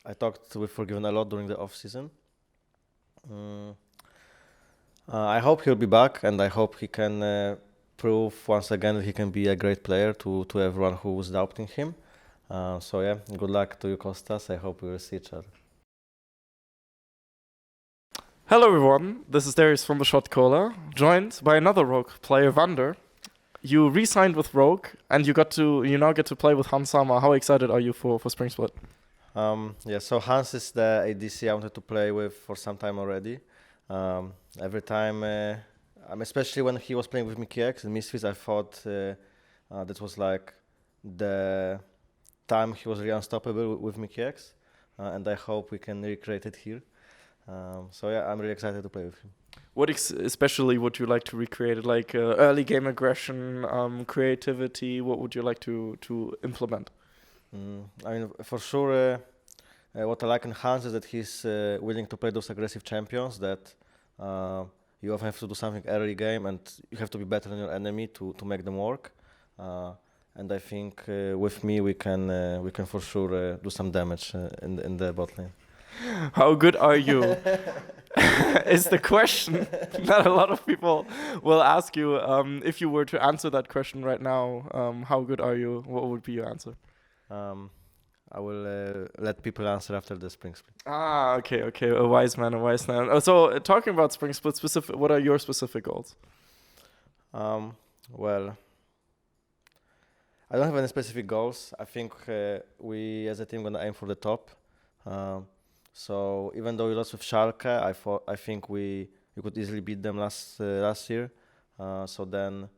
I talked with Forgiven a lot during the off season. I hope he'll be back, and I hope he can prove once again that he can be a great player to everyone who was doubting him. So yeah, good luck to you, Kostas. I hope we will see each other. Hello everyone, this is Darius from the Shotcaller, joined by another Rogue player, Vander. You re-signed with Rogue, and you now get to play with Hans Sama. How excited are you for Spring Split? Yeah, so Hans is the ADC I wanted to play with for some time already. Every time, especially when he was playing with Mickey X and Misfits, I thought that was like the time he was really unstoppable with Mickey X, and I hope we can recreate it here. So yeah, I'm really excited to play with him. What especially would you like to recreate? It like early game aggression, creativity. What would you like to implement? I mean, for sure, what I like in Hans is that he's willing to play those aggressive champions that you often have to do something early game and you have to be better than your enemy to make them work. And I think with me we can for sure do some damage in the bot lane. How good are you? Is the question that a lot of people will ask you. If you were to answer that question right now, how good are you? What would be your answer? I will let people answer after the spring split. Okay. A wise man. So, talking about spring split, what are your specific goals? Well, I don't have any specific goals. I think we as a team gonna aim for the top. So even though we lost with Schalke, I think we could easily beat them last year. So then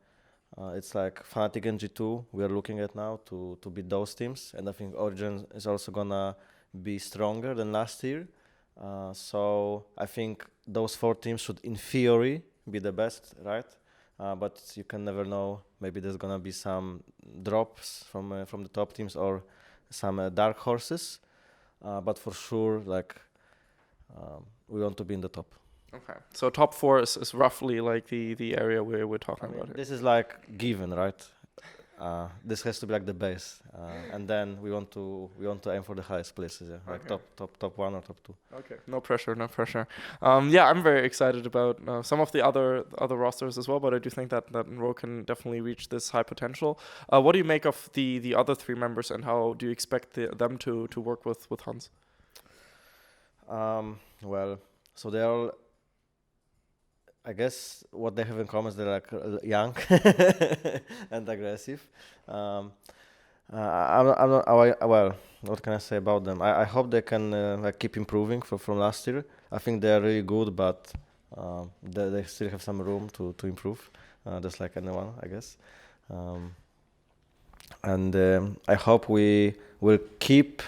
it's like Fnatic and G2 we are looking at now to beat those teams, and I think Origin is also gonna be stronger than last year. So I think those four teams should, in theory, be the best, right? But you can never know. Maybe there's gonna be some drops from the top teams or some dark horses. But for sure, like we want to be in the top. Okay, so top four is roughly like the area where we're talking about here. This is like given, right? This has to be like the base, and then we want to aim for the highest places, yeah, like top one or top two. Okay, no pressure. Yeah, I'm very excited about some of the other rosters as well, but I do think that Rogue can definitely reach this high potential. What do you make of the other three members, and how do you expect them to work with Hans? Well, so they're all, I guess what they have in common is they're like young and aggressive. I'm not, well, what can I say about them? I hope they can like keep improving from last year. I think they are really good, but they still have some room to improve, just like anyone, I guess. And I hope we will keep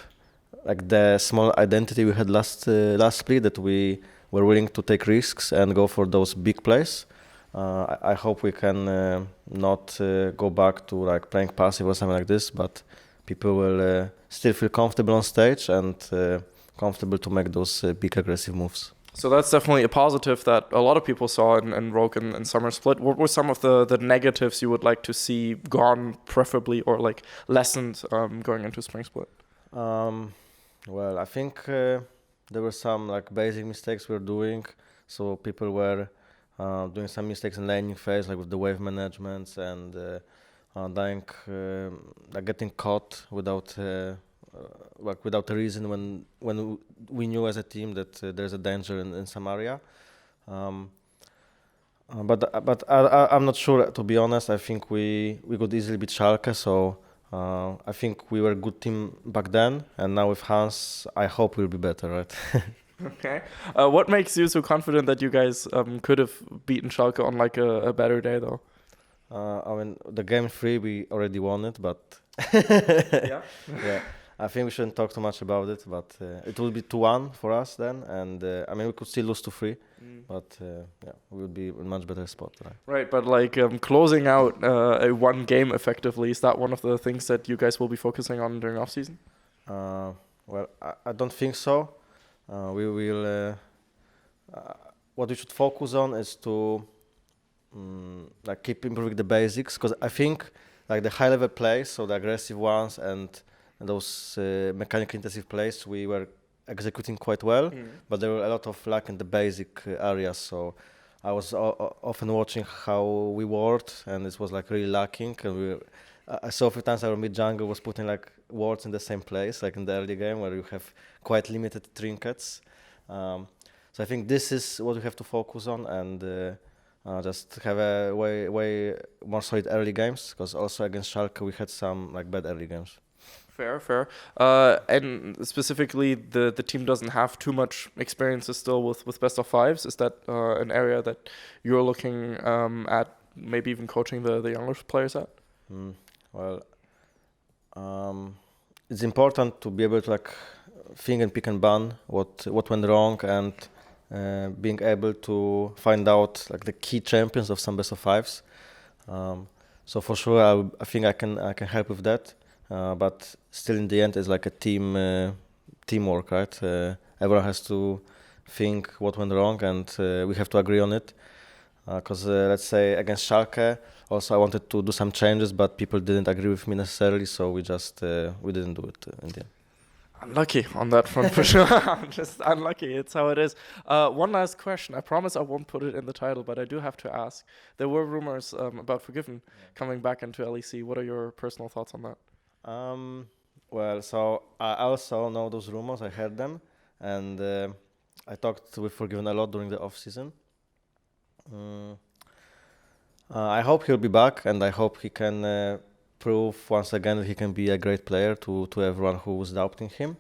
like the small identity we had last split, that we were willing to take risks and go for those big plays. I hope we can not go back to like playing passive or something like this, but people will still feel comfortable on stage and comfortable to make those big aggressive moves. So that's definitely a positive that a lot of people saw in Rogue and Summer Split. What were some of the negatives you would like to see gone, preferably, or like lessened going into Spring Split? Well, I think there were some like basic mistakes we were doing. So people were doing some mistakes in laning phase, like with the wave managements and dying, like getting caught without without a reason when we knew as a team that there's a danger in some area. But I'm not sure, to be honest. I think we could easily beat Schalke, so I think we were a good team back then, and now with Hans, I hope we'll be better, right? Okay. What makes you so confident that you guys could have beaten Schalke on like a better day, though? I mean, the game 3 we already won it, but Yeah. yeah, I think we shouldn't talk too much about it. But it will be 2-1 for us then, and I mean we could still lose to 3, but yeah, we would be in a much better spot, right? Right, but like closing out a one game effectively, is that one of the things that you guys will be focusing on during off season? Well, I don't think so. We will. What we should focus on is to like keep improving the basics, because I think like the high level plays, so the aggressive ones and those mechanical intensive plays, we were executing quite well, but there were a lot of lack in the basic areas. So I was often watching how we worked, and it was like really lacking. And I saw a few times our mid jungle was putting like wards in the same place, like in the early game where you have quite limited trinkets. So I think this is what we have to focus on, and just have a way more solid early games, because also against Schalke we had some like bad early games. Fair. And specifically, the team doesn't have too much experience still with best of fives. Is that an area that you're looking at, maybe even coaching the younger players at? Well, it's important to be able to like think and pick and ban what went wrong, and being able to find out like the key champions of some best of fives. So for sure, I think I can help with that. But still, in the end, it's like a teamwork, right? Everyone has to think what went wrong, and we have to agree on it. Because let's say against Schalke, also I wanted to do some changes, but people didn't agree with me necessarily, so we didn't do it in the end. Unlucky on that front for sure. Just unlucky. It's how it is. One last question. I promise I won't put it in the title, but I do have to ask. There were rumors about Forgiven coming back into LEC. What are your personal thoughts on that? Well, so I also know those rumors. I heard them, and I talked with Forgiven a lot during the off season. I hope he'll be back, and I hope he can prove once again that he can be a great player to everyone who was doubting him.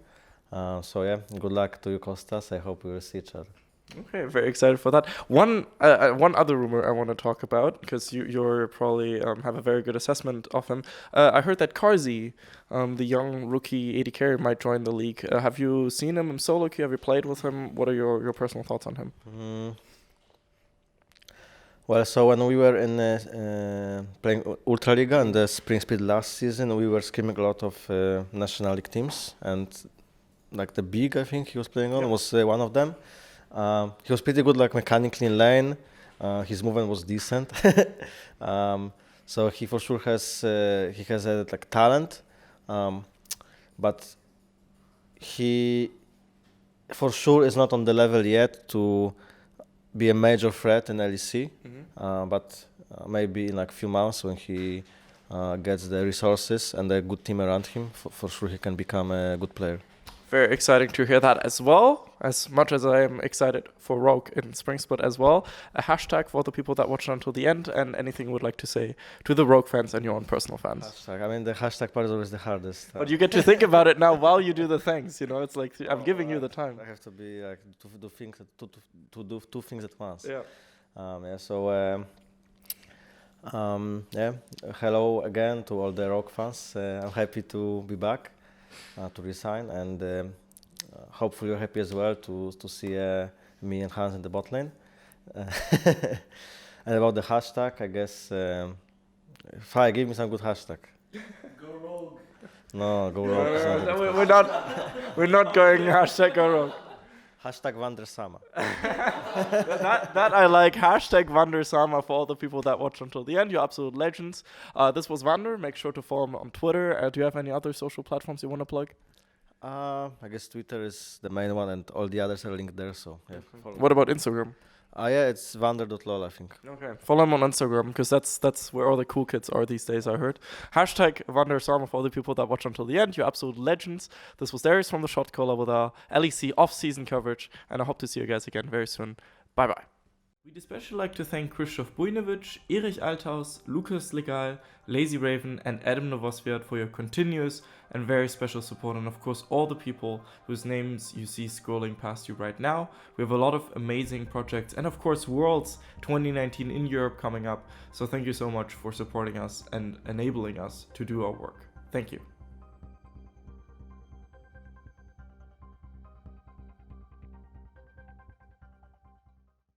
So yeah, good luck to you, Kostas. I hope we will see each other. Okay, very excited for that. One other rumor I want to talk about, because you're probably have a very good assessment of him. I heard that Carzy, the young rookie AD carry, might join the league. Have you seen him in solo queue? Have you played with him? What are your personal thoughts on him? Well, so when we were in playing Ultraliga in the Spring Split last season, we were scrimming a lot of National League teams, and like the big, I think he was playing on, was one of them. He was pretty good, like mechanically in lane. His movement was decent, so he for sure has like talent, but he for sure is not on the level yet to be a major threat in LEC. But maybe in like a few months, when he gets the resources and a good team around him, for sure he can become a good player. Very exciting to hear that as well, as much as I am excited for Rogue in Spring Split as well. A hashtag for the people that watched until the end, and anything you would like to say to the Rogue fans and your own personal fans. Hashtag. I mean, the hashtag part is always the hardest. But you get to think about it now while you do the things, you know, it's like I'm giving you the time. I have to be like to do things to do two things at once. Yeah. So hello again to all the Rogue fans. I'm happy to be back. To resign, and hopefully you're happy as well to see me and Hans in the bot lane. And about the hashtag, I guess Fai, give me some good hashtag. Go Rogue. No, go Rogue. No, we're not going hashtag go Rogue. Hashtag Vander Sama. that I like. Hashtag Vander Sama for all the people that watch until the end. You're absolute legends. This was Vander. Make sure to follow him on Twitter. Do you have any other social platforms you want to plug? I guess Twitter is the main one, and all the others are linked there. So yeah. What about Instagram? Yeah, it's vander.lol, I think. Okay, follow him on Instagram, because that's where all the cool kids are these days, I heard. Hashtag Vander Sama for all the people that watch until the end. You're absolute legends. This was Darius from the Shotcaller with our LEC off-season coverage, and I hope to see you guys again very soon. Bye-bye. We'd especially like to thank Krzysztof Bujnowicz, Erich Althaus, Lukas Legal, Lazy Raven, and Adam Novosviat for your continuous and very special support, and of course all the people whose names you see scrolling past you right now. We have a lot of amazing projects, and of course Worlds 2019 in Europe coming up, so thank you so much for supporting us and enabling us to do our work. Thank you.